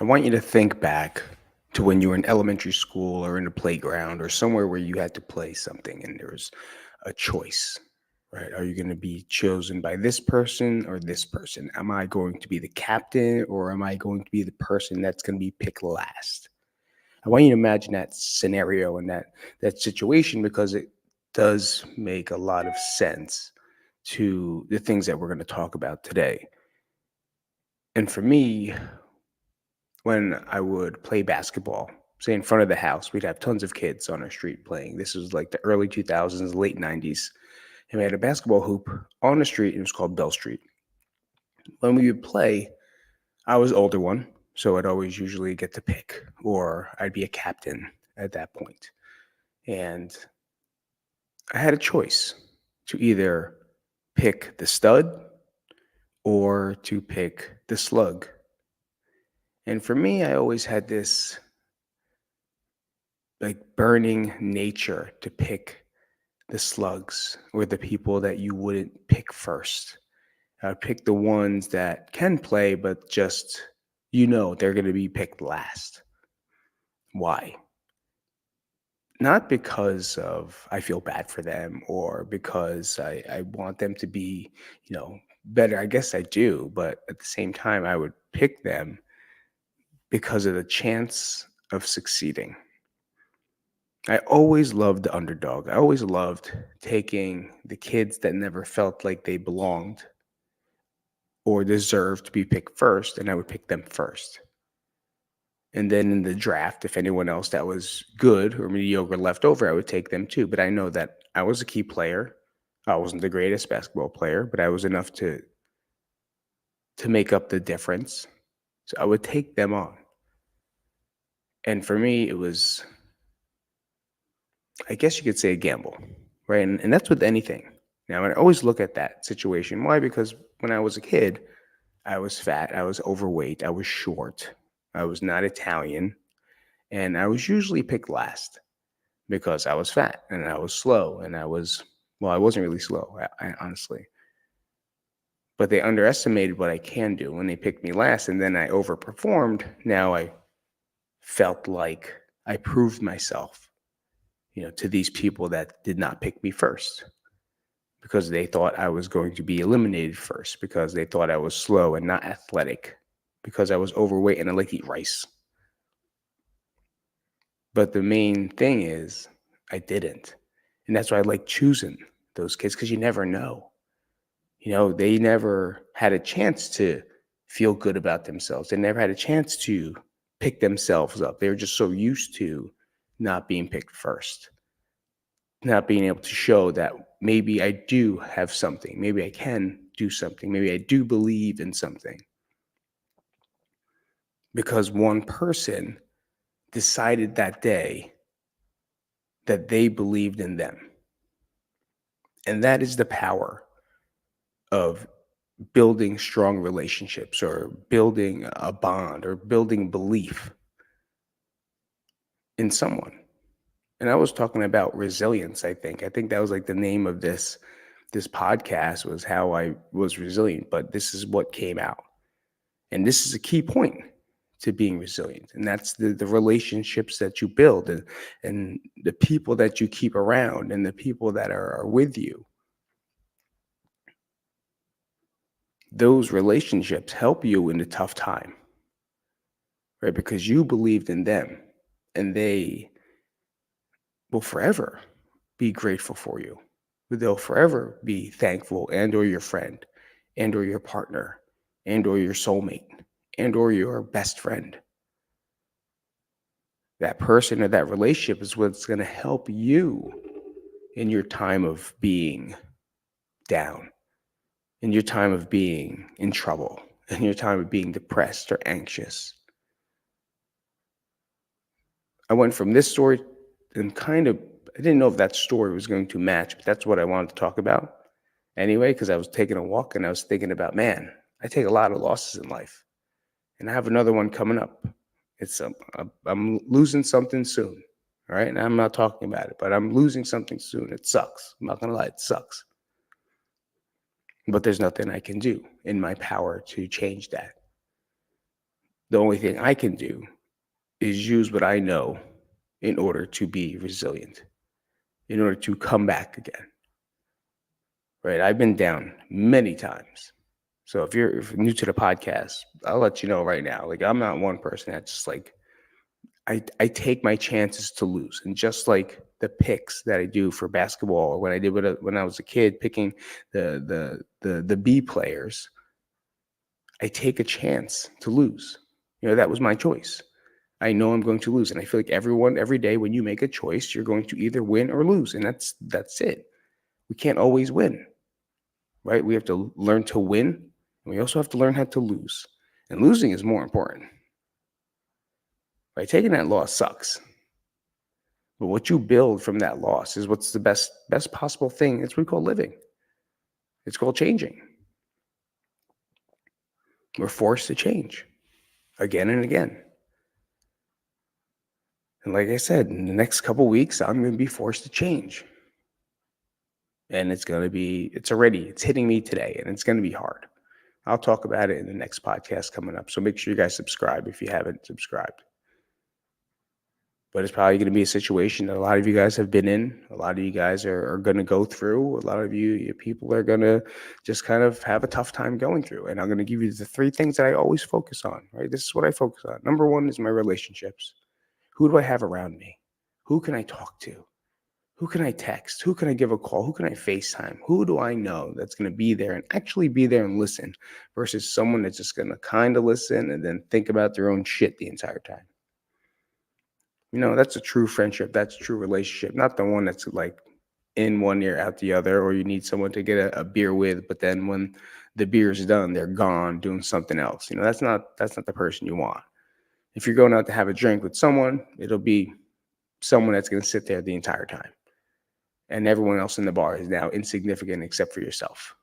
I want you to think back to when you were in elementary school or in a playground or somewhere where you had to play something and there was a choice, right? Are you going to be chosen by this person or this person? Am I going to be the captain or am I going to be the person that's going to be picked last? I want you to imagine that scenario and that situation because it does make a lot of sense to the things that we're going to talk about today. And for me, when I would play basketball, say in front of the house, we'd have tons of kids on our street playing. This was like the early 2000s, late 90s. And we had a basketball hoop on the street. It was called Bell Street. When we would play, I was the older one. So I'd always usually get to pick, or I'd be a captain at that point. And I had a choice to either pick the stud or to pick the slug. And for me, I always had this like burning nature to pick the slugs or the people that you wouldn't pick first. I would pick the ones that can play, but just, they're going to be picked last. Why? Not because of I feel bad for them or because I want them to be, better. I guess I do, but at the same time, I would pick them because of the chance of succeeding. I always loved the underdog. I always loved taking the kids that never felt like they belonged or deserved to be picked first, and I would pick them first. And then in the draft, if anyone else that was good or mediocre left over, I would take them too. But I know that I was a key player. I wasn't the greatest basketball player, but I was enough to make up the difference. So I would take them on. And for me, it was, I guess you could say, a gamble, right? And that's with anything. Now, I always look at that situation. Why? Because when I was a kid, I was fat, I was overweight, I was short, I was not Italian, and I was usually picked last because I was fat and I was slow and I wasn't really slow, honestly. But they underestimated what I can do when they picked me last, and then I overperformed. Now I felt like I proved myself, to these people that did not pick me first because they thought I was going to be eliminated first because they thought I was slow and not athletic because I was overweight and I like to eat rice. But the main thing is I didn't. And that's why I like choosing those kids because you never know. They never had a chance to feel good about themselves. They never had a chance to pick themselves up. They were just so used to not being picked first, not being able to show that maybe I do have something. Maybe I can do something. Maybe I do believe in something. Because one person decided that day that they believed in them. And that is the power of building strong relationships or building a bond or building belief in someone. And I was talking about resilience, I think. I think that was like the name of this podcast was how I was resilient, but this is what came out. And this is a key point to being resilient. And that's the relationships that you build and the people that you keep around and the people that are with you. Those relationships help you in a tough time, right? Because you believed in them and they will forever be grateful for you. They'll forever be thankful and or your friend and or your partner and or your soulmate and or your best friend. That person or that relationship is what's going to help you in your time of being down, in your time of being in trouble, in your time of being depressed or anxious. I went from this story and I didn't know if that story was going to match, but that's what I wanted to talk about anyway, because I was taking a walk and I was thinking about, man, I take a lot of losses in life and I have another one coming up. I'm losing something soon. All right. And I'm not talking about it, but I'm losing something soon. It sucks. I'm not going to lie. It sucks. But there's nothing I can do in my power to change that. The only thing I can do is use what I know in order to be resilient, in order to come back again. Right? I've been down many times. So if you're new to the podcast, I'll let you know right now. Like, I'm not one person that's just like, I take my chances to lose. And just like the picks that I do for basketball, or when I did when I was a kid picking the B players, I take a chance to lose. That was my choice. I know I'm going to lose. And I feel like every day when you make a choice, you're going to either win or lose. And that's it. We can't always win, right? We have to learn to win, and we also have to learn how to lose. And losing is more important. Right? Taking that loss sucks. But what you build from that loss is what's the best possible thing. It's what we call living. It's called changing. We're forced to change again and again. And like I said, in the next couple weeks, I'm going to be forced to change. And it's hitting me today, and it's going to be hard. I'll talk about it in the next podcast coming up. So make sure you guys subscribe if you haven't subscribed. But it's probably going to be a situation that a lot of you guys have been in. A lot of you guys are going to go through. A lot of you people are going to just kind of have a tough time going through. And I'm going to give you the 3 things that I always focus on, right? This is what I focus on. Number 1 is my relationships. Who do I have around me? Who can I talk to? Who can I text? Who can I give a call? Who can I FaceTime? Who do I know that's going to be there and actually be there and listen, versus someone that's just going to kind of listen and then think about their own shit the entire time? That's a true friendship. That's a true relationship. Not the one that's like in one ear, out the other, or you need someone to get a beer with, but then when the beer's done, they're gone doing something else. That's not the person you want. If you're going out to have a drink with someone, it'll be someone that's going to sit there the entire time. And everyone else in the bar is now insignificant except for yourself.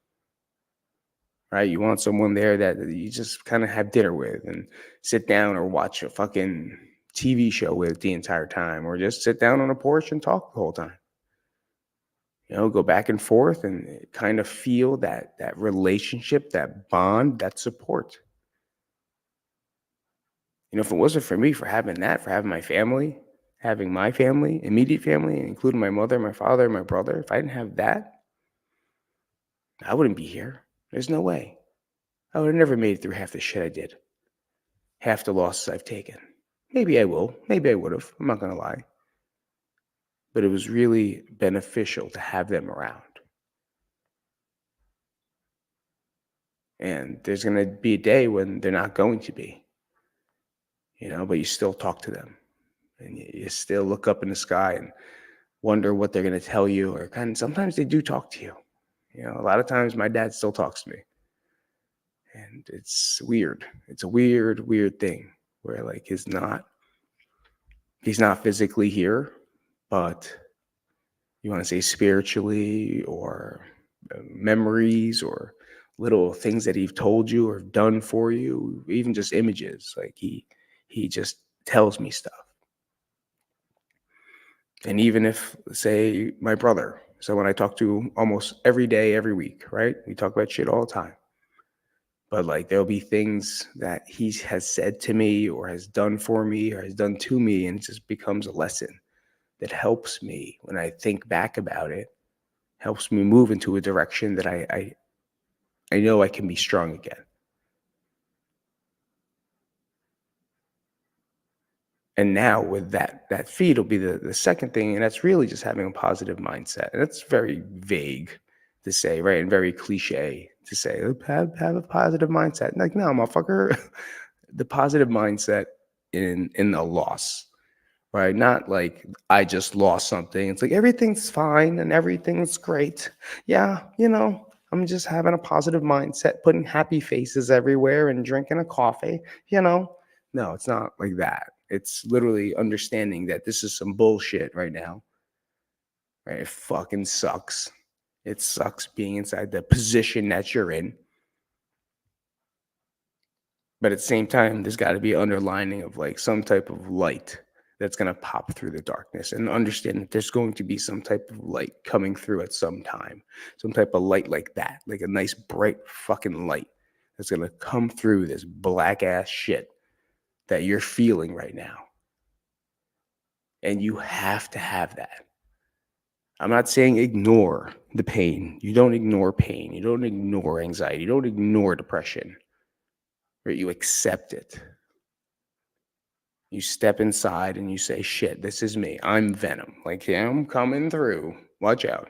Right? You want someone there that you just kind of have dinner with and sit down or watch a fucking TV show with the entire time, or just sit down on a porch and talk the whole time. Go back and forth and kind of feel that relationship, that bond, that support. If it wasn't for me, for having my family, having my family, immediate family, including my mother, my father, my brother, if I didn't have that, I wouldn't be here. There's no way. I would have never made it through half the shit I did, half the losses I've taken. Maybe I will. Maybe I would have. I'm not going to lie. But it was really beneficial to have them around. And there's going to be a day when they're not going to be, but you still talk to them. And you still look up in the sky and wonder what they're going to tell you. Or sometimes they do talk to you. A lot of times my dad still talks to me. And it's weird. It's a weird, weird thing where like he's not physically here, but you want to say spiritually, or memories, or little things that he's told you or done for you, even just images. Like he just tells me stuff. And even if, say, my brother, so when I talk to him almost every day, every week, right? We talk about shit all the time. But like there'll be things that he has said to me or has done for me or has done to me, and it just becomes a lesson that helps me when I think back about it, helps me move into a direction that I know I can be strong again. And now with that feed will be the second thing, and that's really just having a positive mindset. And that's very vague to say, right? And very cliche to say, have a positive mindset. Like, no, motherfucker, the positive mindset in a loss, right? Not like I just lost something. It's like everything's fine and everything's great. Yeah, I'm just having a positive mindset, putting happy faces everywhere and drinking a coffee, No, it's not like that. It's literally understanding that this is some bullshit right now. Right? It fucking sucks. It sucks being inside the position that you're in. But at the same time, there's got to be an underlining of like some type of light that's going to pop through the darkness, and understand that there's going to be some type of light coming through at some time, some type of light like that, like a nice bright fucking light that's going to come through this black ass shit that you're feeling right now. And you have to have that. I'm not saying ignore the pain. You don't ignore pain. You don't ignore anxiety. You don't ignore depression. Right? You accept it. You step inside and you say, shit, this is me. I'm Venom. Like, yeah, I'm coming through. Watch out.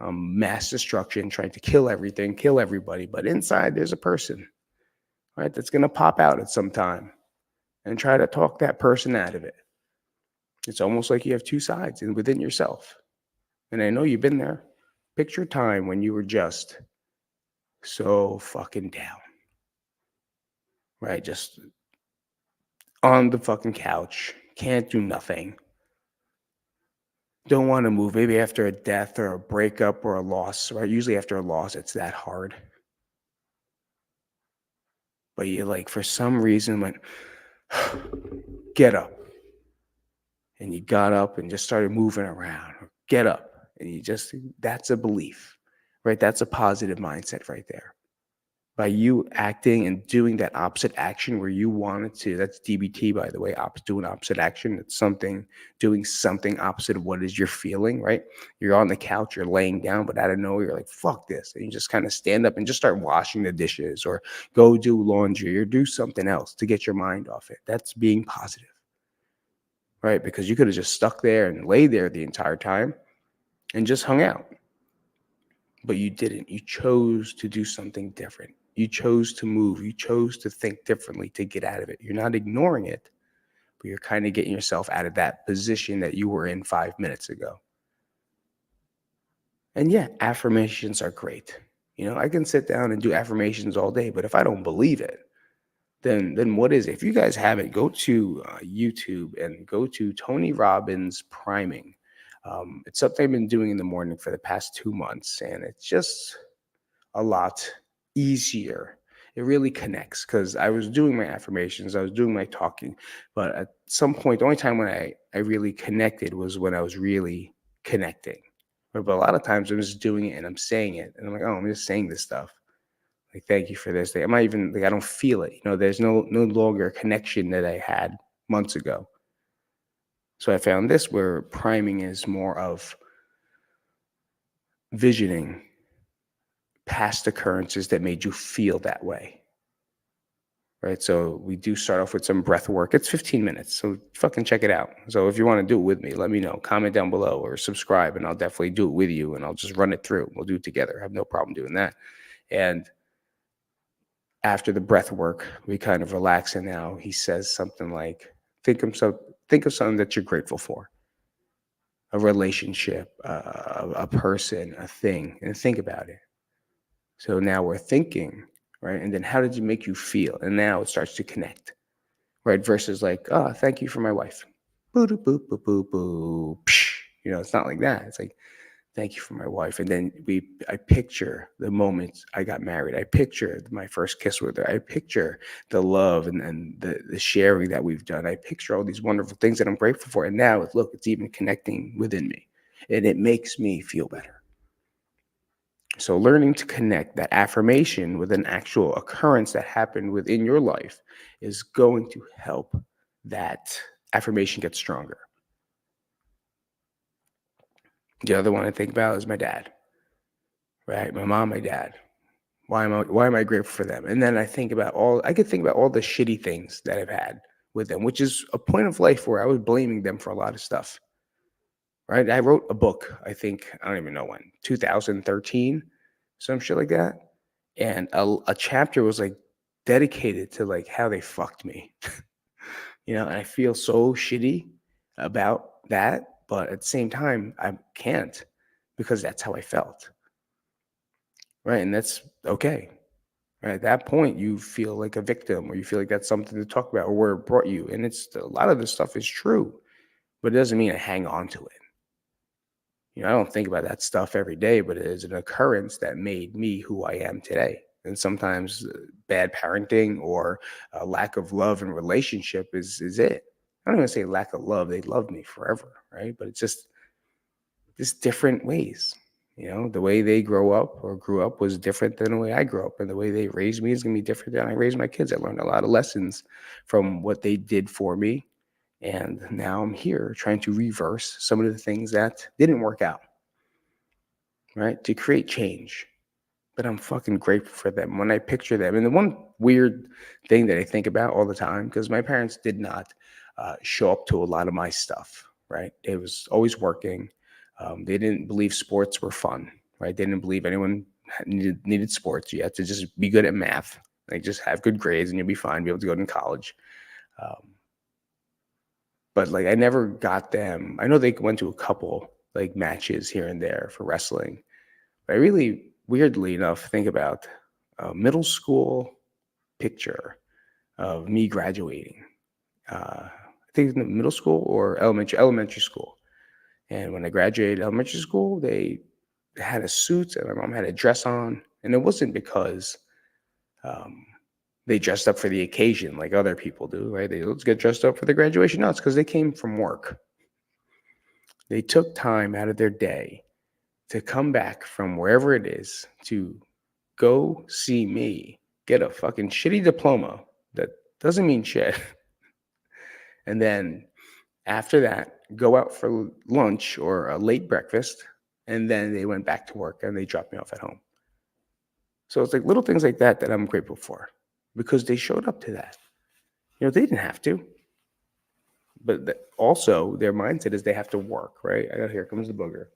I'm mass destruction, trying to kill everything, kill everybody. But inside, there's a person, right, that's going to pop out at some time and try to talk that person out of it. It's almost like you have two sides within yourself. And I know you've been there. Picture a time when you were just so fucking down, right? Just on the fucking couch, can't do nothing, don't want to move. Maybe after a death or a breakup or a loss, right? Usually after a loss, it's that hard. But you, like, for some reason went, get up. And you got up and just started moving around. Get up. And you just, that's a belief, right? That's a positive mindset right there. By you acting and doing that opposite action where you wanted to, that's DBT, by the way, doing opposite action. It's doing something opposite of what is you're feeling, right? You're on the couch, you're laying down, but out of nowhere, you're like, fuck this. And you just kind of stand up and just start washing the dishes or go do laundry or do something else to get your mind off it. That's being positive, right? Because you could have just stuck there and lay there the entire time and just hung out. But you didn't. You chose to do something different. You chose to move. You chose to think differently to get out of it. You're not ignoring it, but you're kind of getting yourself out of that position that you were in 5 minutes ago. And yeah, affirmations are great. I can sit down and do affirmations all day, but if I don't believe it, then what is it? If you guys haven't, go to YouTube and go to Tony Robbins Priming. It's something I've been doing in the morning for the past 2 months, and it's just a lot easier. It really connects because I was doing my affirmations, I was doing my talking, but at some point, the only time when I really connected was when I was really connecting. But a lot of times I'm just doing it and I'm saying it, and I'm like, oh, I'm just saying this stuff. Like, thank you for this. I'm not even, like, I don't feel it. There's no longer a connection that I had months ago. So I found this where priming is more of visioning past occurrences that made you feel that way. Right. So we do start off with some breath work. It's 15 minutes. So fucking check it out. So if you want to do it with me, let me know. Comment down below or subscribe and I'll definitely do it with you and I'll just run it through. We'll do it together. I have no problem doing that. And after the breath work, we kind of relax. And now he says something like, think of something that you're grateful for. A relationship, a person, a thing, and think about it. So now we're thinking, right? And then how did it make you feel? And now it starts to connect, right? Versus like, oh, thank you for my wife. Boo, boo, boo, boo, boo, boo. It's not like that. It's like, thank you for my wife. And then I picture the moment I got married. I picture my first kiss with her. I picture the love and the sharing that we've done. I picture all these wonderful things that I'm grateful for. And now it's even connecting within me. And it makes me feel better. So learning to connect that affirmation with an actual occurrence that happened within your life is going to help that affirmation get stronger. The other one I think about is my dad, right? My mom, my dad. Why am I grateful for them? And then I could think about all the shitty things that I've had with them, which is a point of life where I was blaming them for a lot of stuff. Right? I wrote a book, I don't even know when, 2013, some shit like that. And a chapter was like dedicated to like how they fucked me. And I feel so shitty about that, but at the same time, I can't because that's how I felt. Right. And that's okay. Right. At that point, you feel like a victim or you feel like that's something to talk about or where it brought you. And a lot of this stuff is true, but it doesn't mean I hang on to it. I don't think about that stuff every day, but it is an occurrence that made me who I am today. And sometimes bad parenting or a lack of love and relationship is it. I don't even say lack of love. They loved me forever, right? But it's just different ways. The way they grow up or grew up was different than the way I grew up. And the way they raised me is going to be different than I raised my kids. I learned a lot of lessons from what they did for me. And now I'm here trying to reverse some of the things that didn't work out, right? To create change. But I'm fucking grateful for them when I picture them. And the one weird thing that I think about all the time, because my parents did not show up to a lot of my stuff, right? It was always working. They didn't believe sports were fun, right? They didn't believe anyone needed sports. You had to just be good at math, like just have good grades and you'll be fine, be able to go to college. Um, but like I never got them. I know they went to a couple like matches here and there for wrestling. But I really, weirdly enough, think about a middle school picture of me graduating. I think in middle school or elementary school. And when I graduated elementary school, they had a suit and my mom had a dress on. And it wasn't because um, they dressed up for the occasion like other people do, right? Let's get dressed up for the graduation. No, it's because they came from work. They took time out of their day to come back from wherever it is to go see me get a fucking shitty diploma that doesn't mean shit. And then after that, go out for lunch or a late breakfast. And then they went back to work and they dropped me off at home. So it's like little things like that that I'm grateful for because they showed up to that. They didn't have to. But also, their mindset is they have to work, right? Here comes the booger.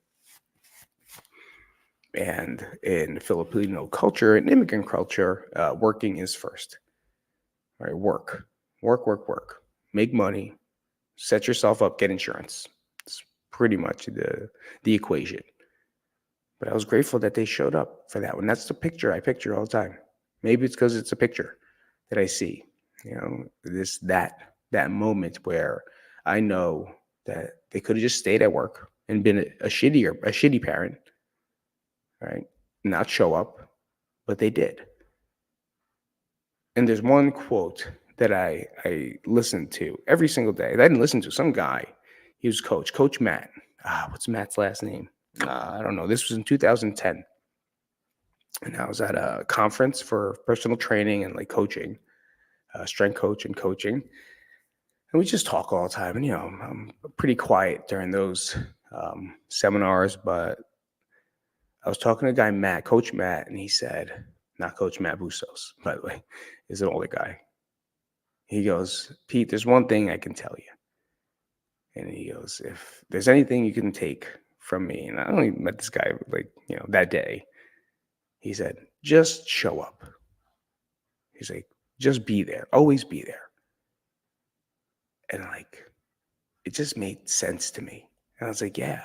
And in Filipino culture and immigrant culture, working is first. All right, work, work, work, work. Make money, set yourself up, get insurance. It's pretty much the equation. But I was grateful that they showed up for that one. That's the picture I picture all the time. Maybe it's because it's a picture that I see. That moment where I know that they could have just stayed at work and been a shitty parent, right? Not show up, but they did. And there's one quote that I listen to every single day. I didn't listen to some guy. He was Coach Matt. What's Matt's last name? I don't know. This was in 2010. And I was at a conference for personal training and like coaching, strength coach and coaching. And we just talk all the time. And, I'm pretty quiet during those seminars. But I was talking to a guy, Coach Matt, and he said, not Coach Matt Bustos, by the way, is an older guy. He goes, Pete, there's one thing I can tell you. And he goes, if there's anything you can take from me, and I only met this guy that day, he said, just show up. He's like, just be there, always be there. And it just made sense to me. And I was like, yeah.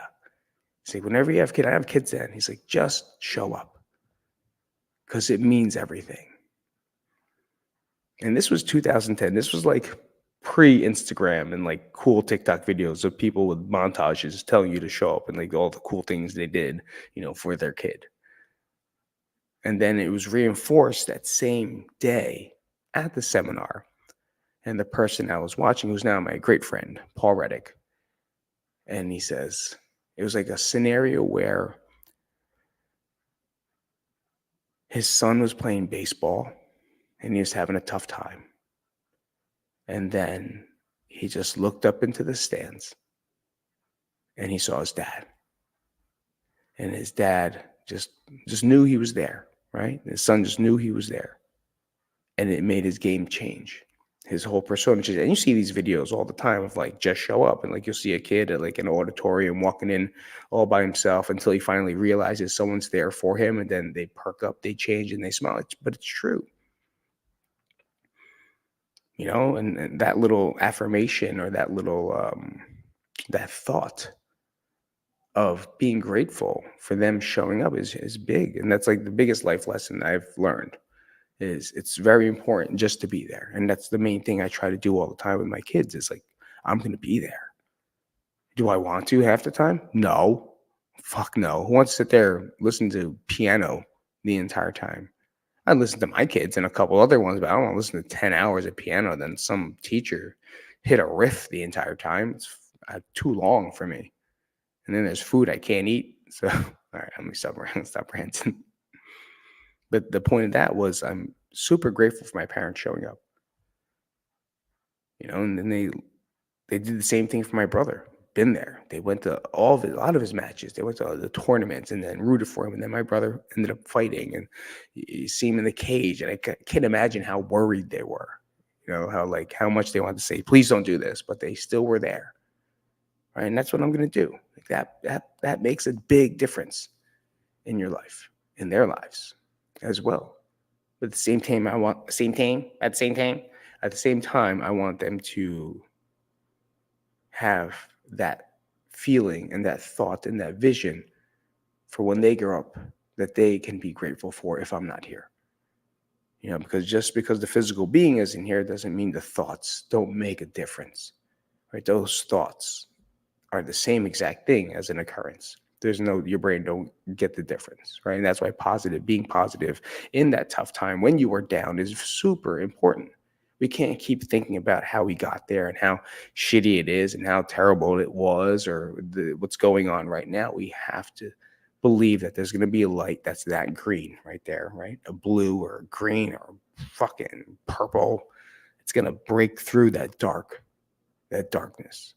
He's like, whenever you have kids, I have kids then. He's like, just show up because it means everything. And this was 2010. This was like pre-Instagram and like cool TikTok videos of people with montages telling you to show up and like all the cool things they did, for their kid. And then it was reinforced that same day at the seminar. And the person I was watching, who's now my great friend, Paul Reddick. And he says, it was like a scenario where his son was playing baseball and he was having a tough time. And then he just looked up into the stands and he saw his dad. And his dad just knew he was there, right? His son just knew he was there. And it made his game change. His whole persona change. And you see these videos all the time of like just show up and like you'll see a kid at like an auditorium walking in all by himself until he finally realizes someone's there for him, and then they perk up, they change, and they smile. But it's true. And that little affirmation or that little that thought of being grateful for them showing up is big. And that's like the biggest life lesson I've learned. Is it's very important just to be there. And that's the main thing I try to do all the time with my kids is like, I'm going to be there. Do I want to half the time? No. Fuck no. Who wants to sit there, listen to piano the entire time? I listen to my kids and a couple other ones, but I don't want to listen to 10 hours of piano. Then some teacher hit a riff the entire time. It's too long for me. And then there's food I can't eat. So All right, I'm gonna stop ranting. But the point of that was I'm super grateful for my parents showing up, and then they did the same thing for my brother. Been there. They went to a lot of his matches. They went to the tournaments and then rooted for him. And then my brother ended up fighting, and you see him in the cage. And I can't imagine how worried they were. How much they wanted to say, please don't do this, but they still were there. Right. And that's what I'm going to do. Like that makes a big difference in your life, in their lives as well. But at the same time, at the same time, I want them to have that feeling and that thought and that vision for when they grow up that they can be grateful for if I'm not here. Because just because the physical being isn't here doesn't mean the thoughts don't make a difference, right? Those thoughts are the same exact thing as an occurrence. Your brain don't get the difference, right? And that's why being positive in that tough time when you are down is super important. We can't keep thinking about how we got there and how shitty it is and how terrible it was or what's going on right now. We have to believe that there's going to be a light that's that green right there, right? A blue or a green or fucking purple. It's going to break through that darkness,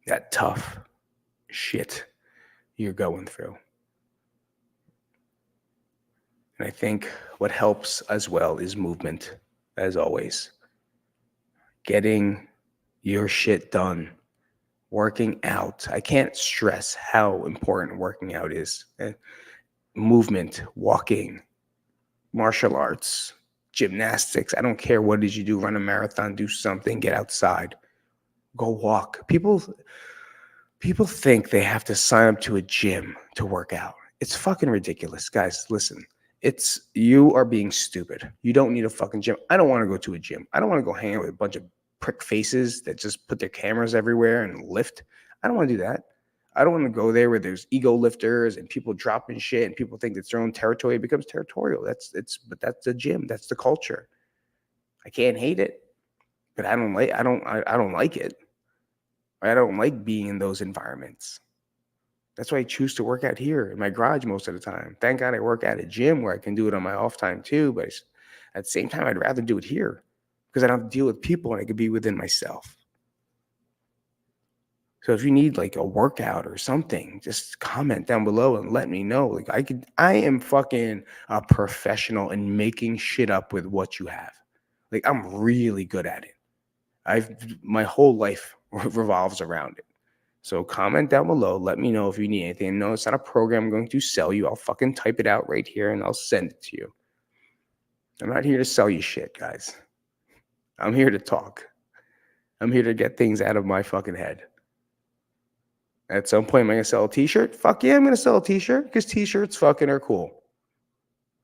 that tough shit you're going through. And I think what helps as well is movement, as always. Getting your shit done, working out. I can't stress how important working out is. Movement, walking, martial arts, gymnastics. I don't care what it is you do, run a marathon, do something, get outside, go walk. People think they have to sign up to a gym to work out. It's fucking ridiculous. Guys, listen. You are being stupid. You don't need a fucking gym. I don't want to go to a gym. I don't want to go hang out with a bunch of prick faces that just put their cameras everywhere and lift. I don't want to do that. I don't want to go there where there's ego lifters and people dropping shit and people think it's their own territory. It becomes territorial. But that's the gym. That's the culture. I can't hate it, but I don't like it. I don't like being in those environments. That's why I choose to work out here in my garage most of the time. Thank God I work at a gym where I can do it on my off time too. But at the same time, I'd rather do it here because I don't have to deal with people and I could be within myself. So if you need like a workout or something, just comment down below and let me know. Like I am fucking a professional in making shit up with what you have. Like I'm really good at it. My whole life revolves around it. So comment down below. Let me know if you need anything. No, it's not a program I'm going to sell you. I'll fucking type it out right here and I'll send it to you. I'm not here to sell you shit, guys. I'm here to talk. I'm here to get things out of my fucking head. At some point, am I going to sell a t-shirt? Fuck yeah, I'm going to sell a t-shirt because t-shirts fucking are cool.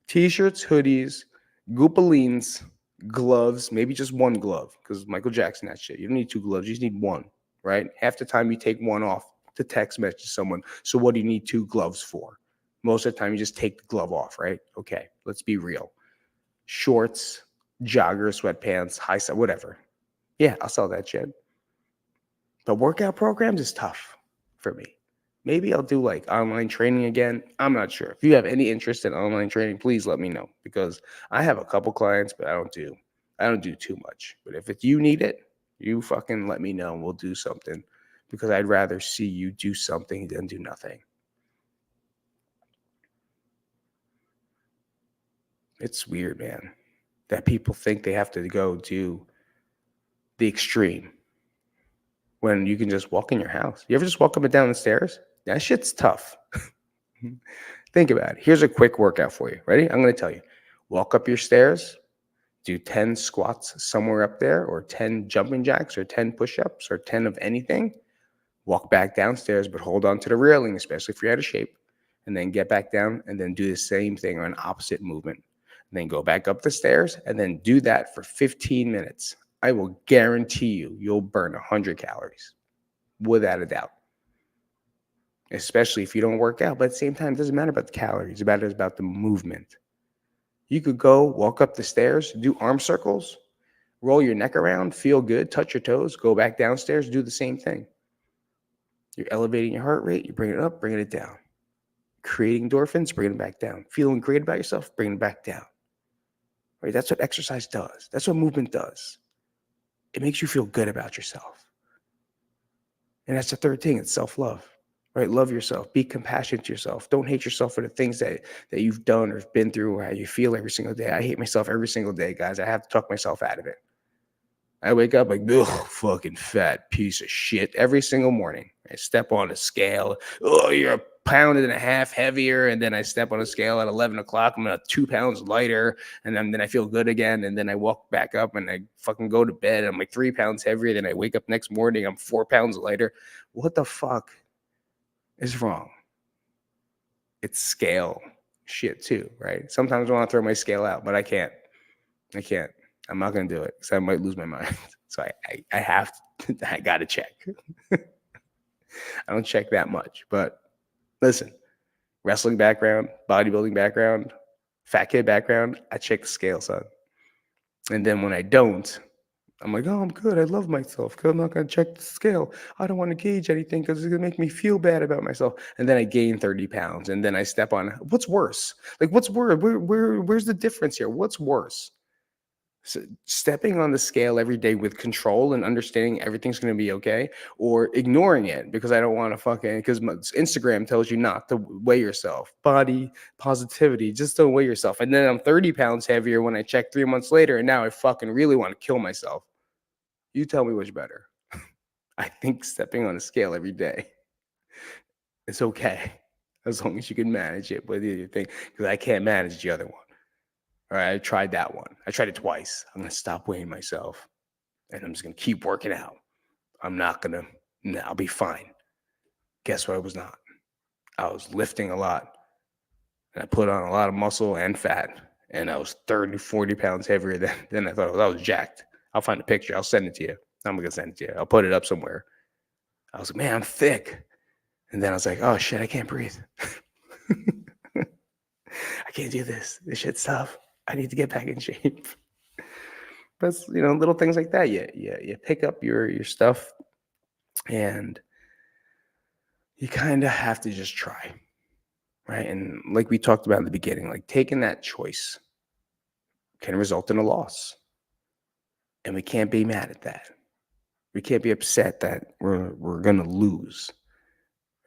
T-shirts, hoodies, goopalines, gloves, maybe just one glove because Michael Jackson, that shit. You don't need two gloves. You just need one, right? Half the time you take one off to text message someone. So what do you need two gloves for? Most of the time you just take the glove off, right? Okay, let's be real. Shorts, joggers, sweatpants, high side, whatever. Yeah, I'll sell that shit. But workout programs is tough for me. Maybe I'll do like online training again. I'm not sure. If you have any interest in online training, please let me know because I have a couple clients, but I don't do too much. But if you need it, you fucking let me know and we'll do something because I'd rather see you do something than do nothing. It's weird, man, that people think they have to go do the extreme when you can just walk in your house. You ever just walk up and down the stairs? That shit's tough. Think about it. Here's a quick workout for you. Ready? I'm going to tell you. Walk up your stairs, do 10 squats somewhere up there, or 10 jumping jacks, or 10 push-ups, or 10 of anything. Walk back downstairs, but hold on to the railing, especially if you're out of shape. And then get back down and then do the same thing or an opposite movement. And then go back up the stairs and then do that for 15 minutes. I will guarantee you'll burn 100 calories without a doubt. Especially if you don't work out. But at the same time, it doesn't matter about the calories. It matters about the movement. You could go walk up the stairs, do arm circles, roll your neck around, feel good, touch your toes, go back downstairs, do the same thing. You're elevating your heart rate, you're bringing it up, bringing it down. Creating endorphins, bringing it back down. Feeling great about yourself, bringing it back down. Right? That's what exercise does. That's what movement does. It makes you feel good about yourself. And that's the third thing, it's self-love. Right? Love yourself. Be compassionate to yourself. Don't hate yourself for the things that you've done or been through or how you feel every single day. I hate myself every single day, guys. I have to talk myself out of it. I wake up like, ugh, fucking fat piece of shit every single morning. I step on a scale. Oh, you're a pound and a half heavier. And then I step on a scale at 11 o'clock. I'm 2 pounds lighter. And then I feel good again. And then I walk back up and I fucking go to bed. I'm like 3 pounds heavier. Then I wake up next morning. I'm 4 pounds lighter. What the fuck is wrong? It's scale shit too, right? Sometimes I want to throw my scale out, but I can't. I'm not going to do it because I might lose my mind. So I have to, I got to check. I don't check that much. But listen, wrestling background, bodybuilding background, fat kid background, I check the scale, son. And then when I don't, I'm like, oh, I'm good. I love myself. I'm not going to check the scale. I don't want to gauge anything because it's going to make me feel bad about myself. And then I gain 30 pounds. And then I step on, what's worse? Like, what's worse? Where's the difference here? What's worse? So stepping on the scale every day with control and understanding everything's going to be okay, or ignoring it because I don't want to fucking, because Instagram tells you not to weigh yourself. Body positivity, just don't weigh yourself. And then I'm 30 pounds heavier when I check 3 months later, and now I fucking really want to kill myself. You tell me which better. I think stepping on a scale every day, it's okay as long as you can manage it. Whether you think, because I can't manage the other one. All right, I tried that one. I tried it twice. I'm gonna stop weighing myself, and I'm just gonna keep working out. I'm not gonna. Nah, I'll be fine. Guess what? I was not. I was lifting a lot, and I put on a lot of muscle and fat, and I was 30, 40 pounds heavier than I thought I was. I was jacked. I'll find a picture. I'll send it to you. I'm gonna send it to you. I'll put it up somewhere. I was like, man, I'm thick. And then I was like, oh shit, I can't breathe. I can't do this. This shit's tough. I need to get back in shape. But little things like that. You pick up your stuff, and you kind of have to just try, right? And like we talked about in the beginning, like taking that choice can result in a loss, and we can't be mad at that. We can't be upset that we're gonna lose.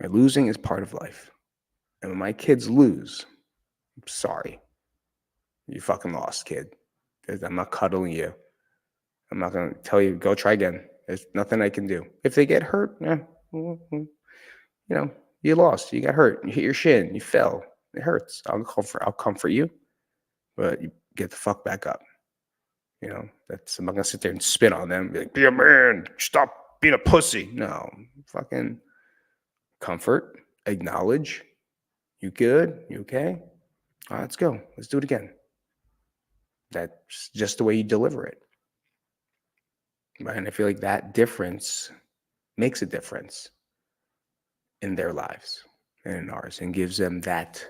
Right? Losing is part of life, and when my kids lose, I'm sorry, you fucking lost, kid. I'm not cuddling you. I'm not gonna tell you go try again. There's nothing I can do. If they get hurt, you lost. You got hurt. You hit your shin. You fell. It hurts. I'll comfort you, but you get the fuck back up. I'm not gonna sit there and spit on them. Be like, be a man. Stop being a pussy. No, fucking comfort. Acknowledge. You good? You okay? All right, let's go. Let's do it again. That's just the way you deliver it. Right? And I feel like that difference makes a difference in their lives and in ours, and gives them that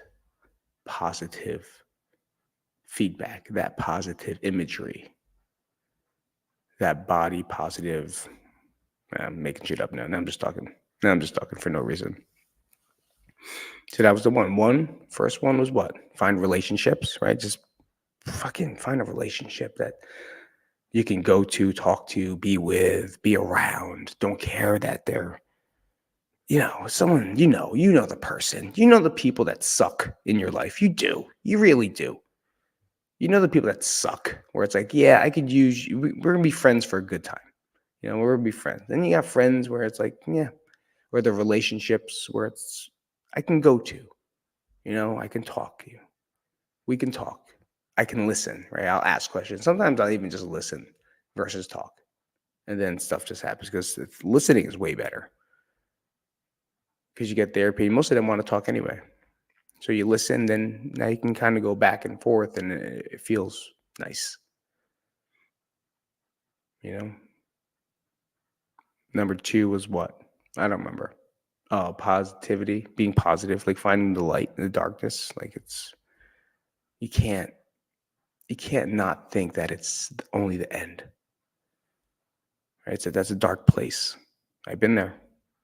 positive feedback, that positive imagery, that body positive. I'm making shit up now. Now I'm just talking for no reason. So that was the first one was what? Find relationships, right? Just fucking find a relationship that you can go to, talk to, be with, be around. Don't care that they're someone, the person, the people that suck in your life. You do. You really do. The people that suck, where it's like, yeah, I could use you. We're going to be friends for a good time. We're going to be friends. Then you got friends where it's like, yeah, or the relationships where it's, I can go to, I can talk to you. We can talk. I can listen, right? I'll ask questions. Sometimes I'll even just listen versus talk. And then stuff just happens because listening is way better. Because you get therapy. Most of them want to talk anyway. So you listen, then now you can kind of go back and forth, and it feels nice. Number 2 was what? I don't remember. Oh, positivity, being positive, like finding the light in the darkness. Like you can't not think that it's only the end. Right? So that's a dark place. I've been there.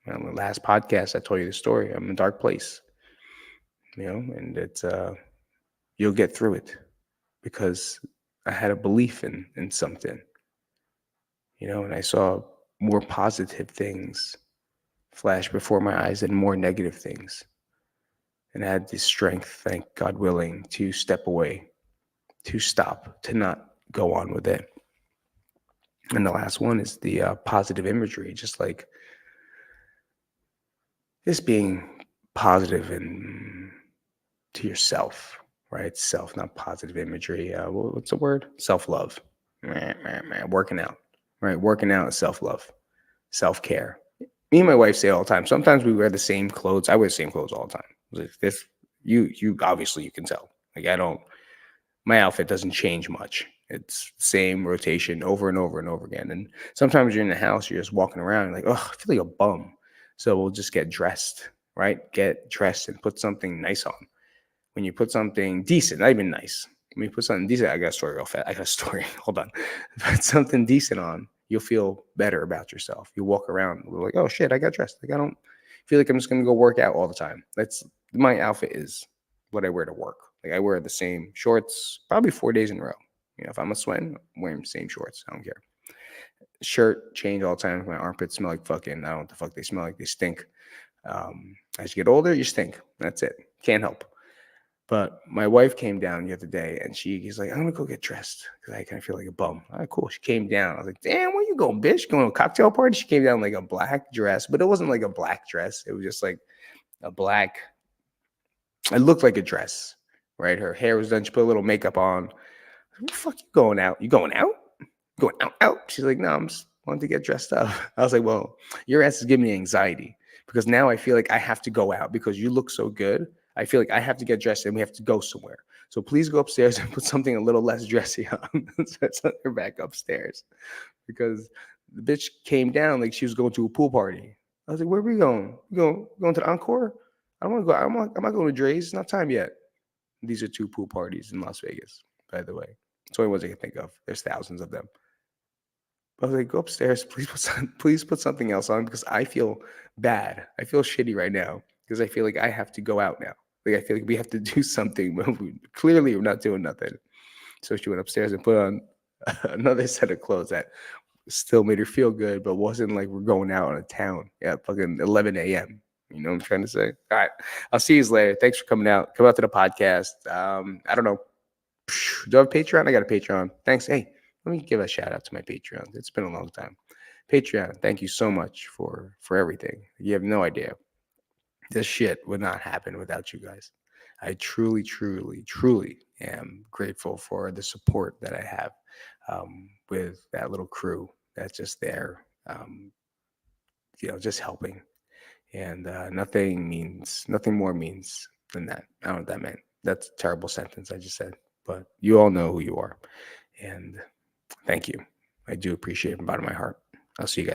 On the last podcast, I told you the story. I'm in a dark place, and it's you'll get through it because I had a belief in something, and I saw more positive things flash before my eyes than more negative things. And I had the strength, thank God willing, to step away, to stop, to not go on with it. And the last one is the positive imagery, just like just being positive and to yourself, right? Self, not positive imagery. What's the word? Self-love. Working out, right? Working out is self-love, self-care. Me and my wife say all the time. Sometimes we wear the same clothes. I wear the same clothes all the time. Like this, you obviously you can tell. Like I don't. My outfit doesn't change much. It's the same rotation over and over and over again. And sometimes you're in the house, you're just walking around, you're like, oh, I feel like a bum. So we'll just get dressed, right? Get dressed and put something nice on. When you put something decent, not even nice. When you put something decent, I got a story real fast. I got a story. Hold on. Put something decent on, you'll feel better about yourself. You walk around like, oh shit, I got dressed. Like I don't feel like I'm just gonna go work out all the time. That's my outfit is what I wear to work. Like I wear the same shorts probably 4 days in a row. If I'm a sweating, I'm wearing the same shorts. I don't care. Shirt change all the time. My armpits smell like fucking. I don't know what the fuck they smell like. They stink. As you get older, you stink. That's it. Can't help. But my wife came down the other day and he's like, I'm gonna go get dressed because I kind of feel like a bum. All right, cool. She came down. I was like, damn, where you going, bitch? Going to a cocktail party? She came down like a black dress, but it wasn't like a black dress. It was just like a black, it looked like a dress, right? Her hair was done. She put a little makeup on. Where the fuck you going out? You going out? Going out? She's like, no, I'm just wanting to get dressed up. I was like, well, your ass is giving me anxiety because now I feel like I have to go out because you look so good. I feel like I have to get dressed and we have to go somewhere. So please go upstairs and put something a little less dressy on. So I sent her back upstairs because the bitch came down like she was going to a pool party. I was like, where are we going? Going to the Encore? I don't want to go. I'm not going to Dre's. It's not time yet. These are 2 pool parties in Las Vegas, by the way. It's the only ones I can think of. There's thousands of them. I was like, go upstairs, please put something else on because I feel bad. I feel shitty right now because I feel like I have to go out now. Like I feel like we have to do something. Clearly, we're not doing nothing. So she went upstairs and put on another set of clothes that still made her feel good, but wasn't like we're going out on a town at fucking 11 a.m. You know what I'm trying to say? All right. I'll see you later. Thanks for coming out. Come out to the podcast. I don't know. Do I have a Patreon? I got a Patreon. Thanks. Hey, let me give a shout out to my Patreon. It's been a long time. Patreon, thank you so much for everything. You have no idea. This shit would not happen without you guys. I truly, truly, truly am grateful for the support that I have with that little crew that's just there, just helping. And nothing more means than that. I don't know what that meant. That's a terrible sentence I just said, but you all know who you are. And thank you. I do appreciate it from the bottom of my heart. I'll see you guys.